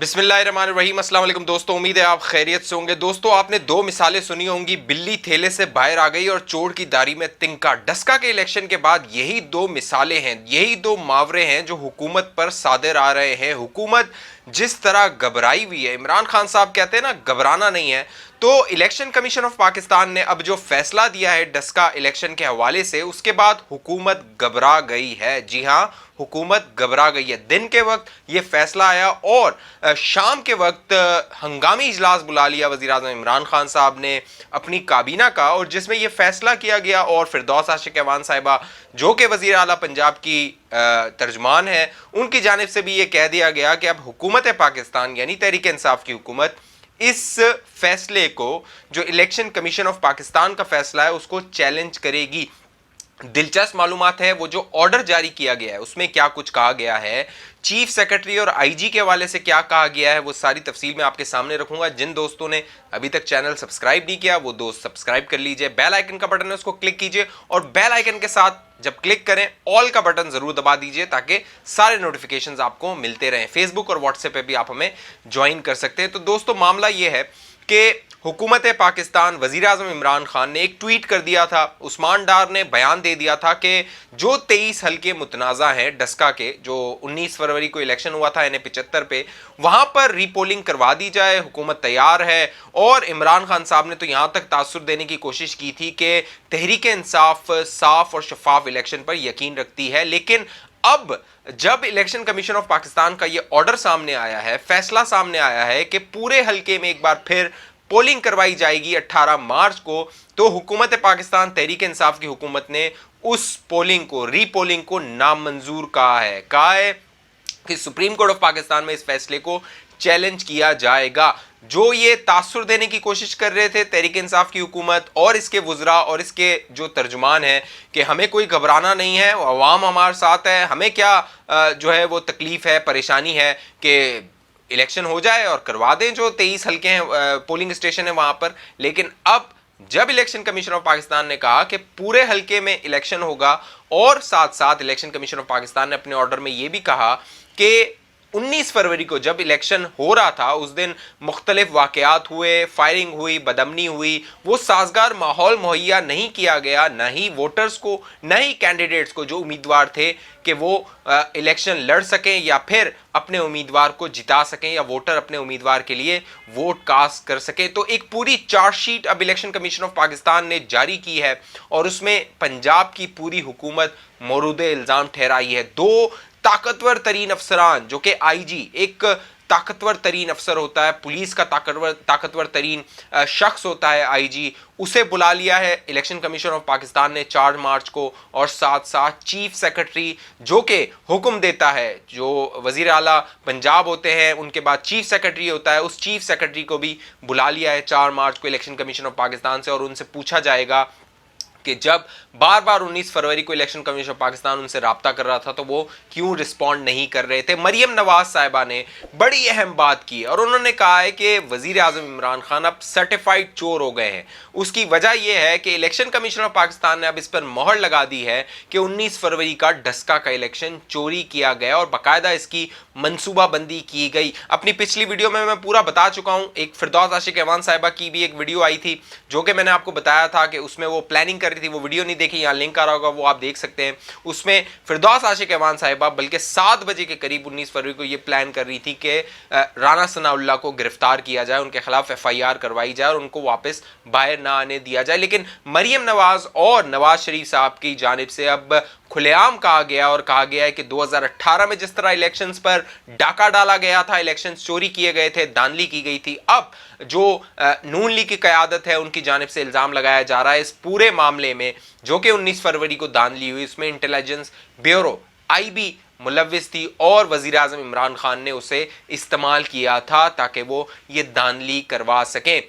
बिस्मिल्लाहिर्रहमानिर्रहीम। अस्सलाम वालेकुम दोस्तों, उम्मीद है आप खैरियत से होंगे। दोस्तों, आपने दो मिसालें सुनी होंगी, बिल्ली थैले से बाहर आ गई और चोर की दाढ़ी में तिनका। डस्का के इलेक्शन के बाद यही दो मिसालें हैं, यही दो मुहावरे हैं जो हुकूमत पर सादिर आ रहे हैं। हुकूमत जिस तरह घबराई हुई है, इमरान खान साहब कहते हैं ना घबराना नहीं है, तो इलेक्शन कमीशन ऑफ पाकिस्तान ने अब जो फैसला दिया है डस्का इलेक्शन के हवाले से, उसके बाद हुकूमत घबरा गई है। जी हां, हुकूमत घबरा गई है। दिन के वक्त ये फैसला आया और शाम के वक्त हंगामी इजलास बुला लिया वज़ीर आज़म इमरान खान साहब ने अपनी काबीना का, और जिसमें यह फैसला किया गया। और फिरदौस आशिक अवान साहिबा जो कि वज़ीर आला पंजाब की तर्जमान है, उनकी जानिब से भी ये कह दिया गया कि अब हुकूमत पाकिस्तान यानी तहरीक इंसाफ की हुकूमत इस फैसले को, जो इलेक्शन कमीशन ऑफ पाकिस्तान का फैसला है, उसको चैलेंज करेगी। दिलचस्प मालूमात है, वो जो ऑर्डर जारी किया गया है उसमें क्या कुछ कहा गया है, चीफ सेक्रेटरी और आईजी के हवाले से क्या कहा गया है, वो सारी तफसील मैं आपके सामने रखूंगा। जिन दोस्तों ने अभी तक चैनल सब्सक्राइब नहीं किया वो दोस्त सब्सक्राइब कर लीजिए, बेल आइकन का बटन है उसको क्लिक कीजिए, और बेल आइकन के साथ जब क्लिक करें ऑल का बटन जरूर दबा दीजिए ताकि सारे नोटिफिकेशंस आपको मिलते रहें। फेसबुक और व्हाट्सएप पे भी आप हमें ज्वाइन कर सकते हैं। तो दोस्तों, मामला ये है कि हुकूमत पाकिस्तान, वज़ीर आज़म इमरान खान ने एक ट्वीट कर दिया था, उस्मान डार ने बयान दे दिया था कि जो 23 हल्के मुतनाज़ा हैं डस्का के, जो 19 फरवरी को इलेक्शन हुआ था NA-75 पे, वहाँ पर रीपोलिंग करवा दी जाए, हुकूमत तैयार है। और इमरान खान साहब ने तो यहाँ तक तासुर देने की कोशिश की थी कि तहरीक इंसाफ साफ और शफाफ इलेक्शन पर यकीन रखती है। लेकिन अब जब इलेक्शन कमीशन ऑफ पाकिस्तान का ये ऑर्डर सामने आया है, फैसला सामने आया है कि पूरे हल्के में एक बार फिर पोलिंग करवाई जाएगी 18 मार्च को, तो हुकूमत पाकिस्तान, तहरीक इंसाफ की हुकूमत ने उस पोलिंग को, रीपोलिंग को नामंजूर कहा है कि सुप्रीम कोर्ट ऑफ पाकिस्तान में इस फैसले को चैलेंज किया जाएगा। जो ये तासुर देने की कोशिश कर रहे थे तहरीक इंसाफ की हुकूमत और इसके वुज़रा और इसके जो तर्जुमान है कि हमें कोई घबराना नहीं है, अवाम हमारे साथ है, हमें क्या जो है वो तकलीफ है, परेशानी है कि इलेक्शन हो जाए और करवा दें जो 23 हल्के हैं, पोलिंग स्टेशन है वहां पर। लेकिन अब जब इलेक्शन कमीशन ऑफ पाकिस्तान ने कहा कि पूरे हल्के में इलेक्शन होगा, और साथ साथ इलेक्शन कमीशन ऑफ पाकिस्तान ने अपने ऑर्डर में यह भी कहा कि 19 फरवरी को जब इलेक्शन हो रहा था उस दिन मुख्तलिफ वाक़यात हुए, फायरिंग हुई, बदमनी हुई, वो साजगार माहौल मुहैया नहीं किया गया, न ही वोटर्स को, न ही कैंडिडेट्स को जो उम्मीदवार थे कि वो इलेक्शन लड़ सकें या फिर अपने उम्मीदवार को जिता सकें, या वोटर अपने उम्मीदवार के लिए वोट कास्ट कर सकें। तो एक पूरी चार्जशीट अब इलेक्शन कमीशन ऑफ पाकिस्तान ने जारी की है और उसमें पंजाब की पूरी हुकूमत मौरूद इल्ज़ाम ठहराई है। दो ताकतवर तरीन अफसरान, जो कि आईजी एक ताकतवर तरीन अफसर होता है, पुलिस का ताकतवर तरीन शख्स होता है आईजी, उसे बुला लिया है इलेक्शन कमीशन ऑफ पाकिस्तान ने 4 मार्च को। और साथ साथ चीफ सेक्रेटरी जो कि हुक्म देता है, जो वज़ीर आला पंजाब होते हैं उनके बाद चीफ सेक्रेटरी होता है, उस चीफ सेक्रेटरी को भी बुला लिया है 4 मार्च को इलेक्शन कमीशन ऑफ पाकिस्तान से। और उनसे पूछा जाएगा कि जब बार बार 19 फरवरी को इलेक्शन कमीशन ऑफ पाकिस्तान उनसे राब्ता कर रहा था तो वो क्यों रिस्पॉन्ड नहीं कर रहे थे। मरियम नवाज साहिबा ने बड़ी अहम बात की और उन्होंने कहा है कि वजीर आजम इमरान खान अब सर्टिफाइड चोर हो गए हैं। उसकी वजह यह है कि इलेक्शन कमीशन ऑफ पाकिस्तान ने अब इस पर मोहर लगा दी है कि 19 फरवरी का डस्का का इलेक्शन चोरी किया गया और बाकायदा इसकी मनसूबाबंदी की गई। अपनी पिछली वीडियो में मैं पूरा बता चुका हूं। एक फिरदौस आशिक अवान साहिबा की भी एक वीडियो आई थी जो कि मैंने आपको बताया था कि उसमें वो प्लानिंग कर रही थी। वो वीडियो नहीं देखी, यहाँ लिंक आ रहा होगा, वो आप देख सकते हैं। उसमें फिरदौस आशिक अवान साहिबा बल्कि 7 बजे के करीब 19 फरवरी को ये प्लान कर रही थी कि राना सनाउल्लाह को गिरफ्तार किया जाए, उनके खिलाफ FIR करवाई जाए और उनको वापस बाहर ना आने दिया जाए। लेकिन मरियम नवाज और नवाज शरीफ साहब की जानिब से अब खुलेआम कहा गया और कहा गया है कि 2018 में जिस तरह इलेक्शंस पर डाका डाला गया था, इलेक्शंस चोरी किए गए थे, धांधली की गई थी, अब जो नून लीग की क़यादत है उनकी जानिब से इल्ज़ाम लगाया जा रहा है इस पूरे मामले में जो कि 19 फरवरी को धांधली हुई, उसमें इंटेलिजेंस ब्यूरो IB मुलव्विस थी और वज़ीर आज़म इमरान खान ने उसे इस्तेमाल किया था ताकि वो ये धांधली करवा सकें।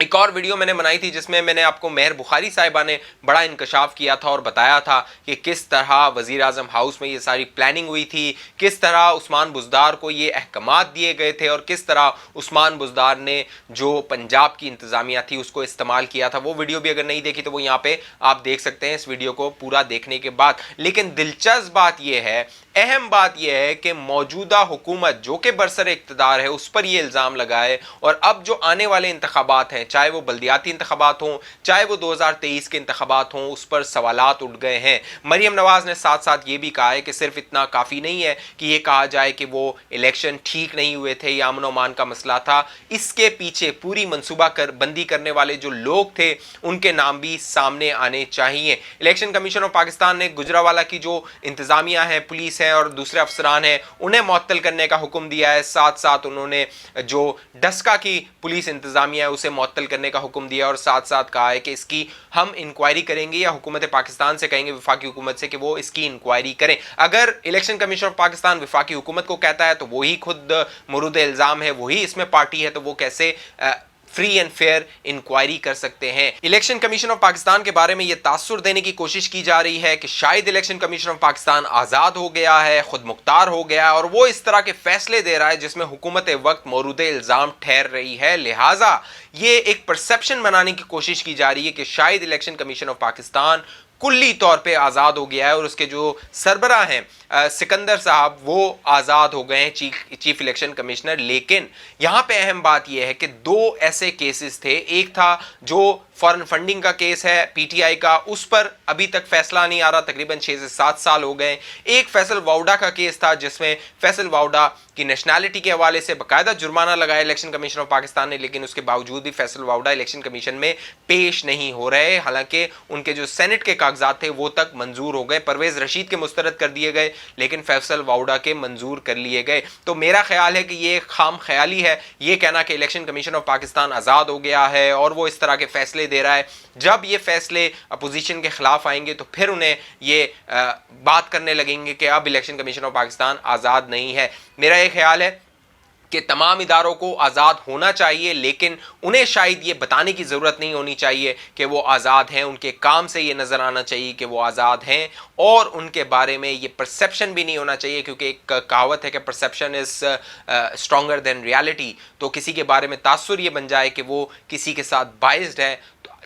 एक और वीडियो मैंने बनाई थी जिसमें मैंने आपको मेहर बुखारी साहिबा ने बड़ा इंकशाफ किया था और बताया था कि किस तरह वज़ीर आज़म हाउस में ये सारी प्लानिंग हुई थी, किस तरह उस्मान बुज़दार को ये अहकामात दिए गए थे और किस तरह उस्मान बुज़दार ने जो पंजाब की इंतज़ामिया थी उसको इस्तेमाल किया था। वो वीडियो भी अगर नहीं देखी तो वो यहाँ पे आप देख सकते हैं इस वीडियो को पूरा देखने के बाद। लेकिन दिलचस्प बात यह है अहम बात यह है कि मौजूदा हुकूमत जो कि बरसर इक़्तिदार है उस पर यह इल्ज़ाम लगाए, और अब जो आने वाले इंतखाबात हैं, चाहे वो बल्दियाती इंतखाबात हों, चाहे वो 2023 के इंतखाबात हों, उस पर सवालात उठ गए हैं। मरीम नवाज़ ने साथ साथ ये भी कहा है कि सिर्फ इतना काफ़ी नहीं है कि ये कहा जाए कि वो इलेक्शन ठीक नहीं हुए थे या अमन अमान का मसला था, इसके पीछे पूरी मनसूबा बंदी करने वाले जो लोग थे उनके नाम भी सामने आने चाहिए। इलेक्शन कमीशन ऑफ पाकिस्तान ने गुजरावाला की जो इंतजामिया है, पुलिस है और दूसरे अफसरान हैं, उन्हें मुअत्तल करने का हुक्म दिया है। साथ साथ उन्होंने जो डस्का की पुलिस इंतजामिया है उसे मुअत्तल करने का हुक्म दिया, और साथ साथ कहा है कि इसकी हम इंक्वायरी करेंगे, या हुकूमत पाकिस्तान से कहेंगे वफाकी हुकूमत से कि वो इसकी इंक्वायरी करें। अगर इलेक्शन कमीशन ऑफ पाकिस्तान वफाकी हुकूमत को कहता है तो वही खुद मुरुद इल्ज़ाम है, वही इसमें पार्टी है, तो वो कैसे फ्री एंड फेयर इंक्वायरी कर सकते हैं। इलेक्शन कमीशन ऑफ पाकिस्तान के बारे में यह तासुर देने की कोशिश की जा रही है कि शायद इलेक्शन कमीशन ऑफ पाकिस्तान आज़ाद हो गया है, खुद मुख्तार हो गया है, और वो इस तरह के फैसले दे रहा है जिसमें हुकूमत वक्त मौरूद इल्ज़ाम ठहर रही है। लिहाजा ये एक परसेप्शन बनाने की कोशिश की जा रही है कि शायद इलेक्शन कमीशन ऑफ पाकिस्तान कुल्ली तौर पे आज़ाद हो गया है, और उसके जो सरबरा हैं सिकंदर साहब वो आज़ाद हो गए हैं, चीफ इलेक्शन कमिश्नर। लेकिन यहाँ पे अहम बात यह है कि दो ऐसे केसेस थे, एक था जो फॉरेन फंडिंग का केस है पीटीआई का, उस पर अभी तक फैसला नहीं आ रहा, तकरीबन 6 से 7 साल हो गए। एक फैसल वाउडा का केस था जिसमें फैसल वाउडा की नेशनैलिटी के हवाले से बाकायदा जुर्माना लगाया इलेक्शन कमीशन ऑफ पाकिस्तान ने, लेकिन उसके बावजूद भी फैसल वाउडा इलेक्शन कमीशन में पेश नहीं हो रहे, हालांकि उनके जो सेनेट के कागजात थे वो तक मंजूर हो गए, परवेज रशीद के मुस्तरद कर दिए गए, लेकिन फैसल वाउडा के मंजूर कर लिए गए। तो मेरा ख्याल है कि ये खाम ख्याली है ये कहना कि इलेक्शन कमीशन ऑफ पाकिस्तान आज़ाद हो गया है और वो इस तरह के फैसले दे रहा है। जब ये फैसले अपोजिशन के खिलाफ आएंगे तो फिर उन्हें ये बात करने लगेंगे कि अब इलेक्शन कमीशन ऑफ पाकिस्तान आज़ाद नहीं है। मेरा ये ख्याल है कि तमाम इदारों को आज़ाद होना चाहिए, लेकिन उन्हें शायद ये बताने की ज़रूरत नहीं होनी चाहिए कि वो आज़ाद हैं। उनके काम से ये नज़र आना चाहिए कि वो आज़ाद हैं, और उनके बारे में ये परसेप्शन भी नहीं होना चाहिए, क्योंकि एक कहावत है कि perception is stronger than reality. तो किसी के बारे में तासुर ये बन जाए कि वो किसी के साथ बाइस्ड है,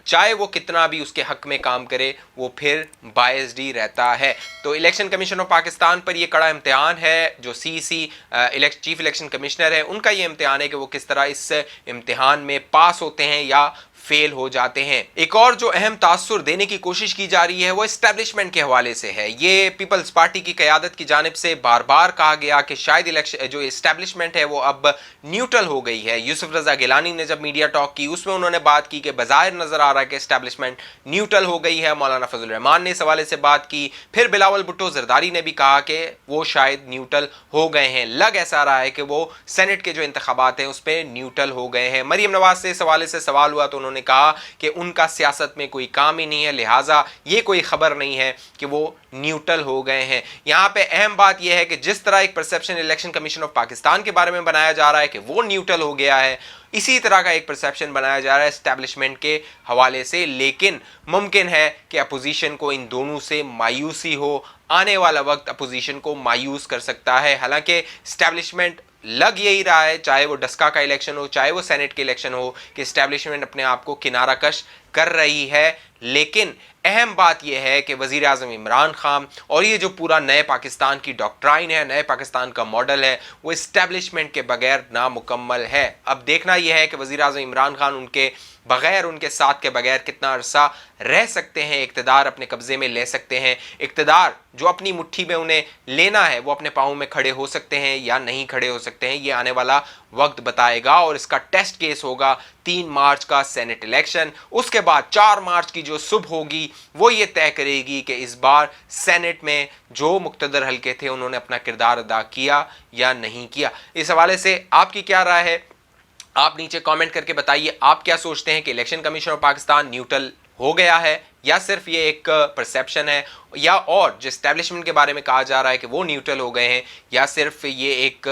चाहे वो कितना भी उसके हक में काम करे वो फिर बायस्ड ही रहता है। तो इलेक्शन कमीशन ऑफ पाकिस्तान पर ये कड़ा इम्तिहान है, जो सीसी चीफ इलेक्शन कमिश्नर है उनका ये इम्तिहान है कि वो किस तरह इस इम्तिहान में पास होते हैं या फेल हो जाते हैं। एक और जो अहम तासुर देने की कोशिश की जा रही है वो एस्टेब्लिशमेंट के हवाले से है। ये पीपल्स पार्टी की क़यादत की जानिब से बार बार कहा गया कि शायद इलेक्शन जो एस्टेब्लिशमेंट है वो अब न्यूट्रल हो गई है। यूसुफ रजा गिलानी ने जब मीडिया टॉक की उसमें उन्होंने बात की कि बज़ाहिर नजर आ रहा है कि एस्टेब्लिशमेंट न्यूट्रल हो गई है। मौलाना फजल रहमान ने इस हवाले से बात की, फिर बिलावल भुट्टो जरदारी ने भी कहा कि वो शायद न्यूट्रल हो गए हैं। लग ऐसा रहा है कि वो सेनेट के जो इंतखाबात हैं उस पर न्यूट्रल हो गए हैं। मरीम नवाज से इस हवाले से सवाल हुआ तो उन्होंने कहा कि उनका सियासत में कोई काम ही नहीं है, लिहाजा ये कोई खबर नहीं है कि वो न्यूट्रल हो गए हैं। यहां पे अहम बात यह है कि जिस तरह एक perception election commission of Pakistan के बारे में बनाया जा रहा है कि वो न्यूट्रल हो गया है, इसी तरह का एक परसेप्शन बनाया जा रहा है एस्टेब्लिशमेंट के हवाले से। लेकिन मुमकिन है कि अपोजिशन को इन दोनों से मायूसी हो, आने वाला वक्त अपोजिशन को मायूस कर सकता है। हालांकि एस्टेब्लिशमेंट लग यही रहा है, चाहे वो डस्का का इलेक्शन हो चाहे वो सेनेट के इलेक्शन हो, कि एस्टेब्लिशमेंट अपने आप को किनारा कश कर रही है। लेकिन अहम बात यह है कि वज़ीर आज़म इमरान खान और ये जो पूरा नए पाकिस्तान की डॉक्ट्राइन है, नए पाकिस्तान का मॉडल है, वो एस्टेब्लिशमेंट के बगैर नामुकम्मल है। अब देखना यह है कि वज़ीर आज़म इमरान खान उनके बगैर, उनके साथ के बगैर कितना अरसा रह सकते हैं, इक़्तिदार अपने कब्ज़े में ले सकते हैं। इक़्तिदार जो अपनी मुट्ठी में उन्हें लेना है वो अपने पाँव में खड़े हो सकते हैं या नहीं खड़े हो सकते हैं, ये आने वाला वक्त बताएगा। और इसका टेस्ट केस होगा 3 मार्च का सेनेट इलेक्शन। उसके बाद 4 मार्च की जो सुबह होगी वो ये तय करेगी कि इस बार सेनेट में जो मुक़्तदर हल्के थे उन्होंने अपना किरदार अदा किया या नहीं किया। इस हवाले से आपकी क्या राय है, आप नीचे कमेंट करके बताइए। आप क्या सोचते हैं कि election commission of Pakistan neutral हो गया है या सिर्फ ये एक परसेप्शन है, या और जो एस्टेब्लिशमेंट के बारे में कहा जा रहा है कि वो न्यूट्रल हो गए हैं, या सिर्फ ये एक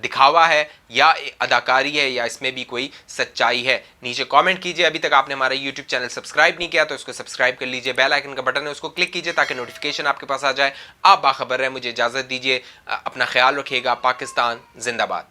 दिखावा है या अदाकारी है, या इसमें भी कोई सच्चाई है। नीचे कमेंट कीजिए। अभी तक आपने हमारा यूट्यूब चैनल सब्सक्राइब नहीं किया तो इसको सब्सक्राइब कर लीजिए, बेल आइकन का बटन है उसको क्लिक कीजिए ताकि नोटिफिकेशन आपके पास आ जाए। आप बाखबर रहे, मुझे इजाज़त दीजिए, अपना ख्याल रखिएगा। पाकिस्तान जिंदाबाद।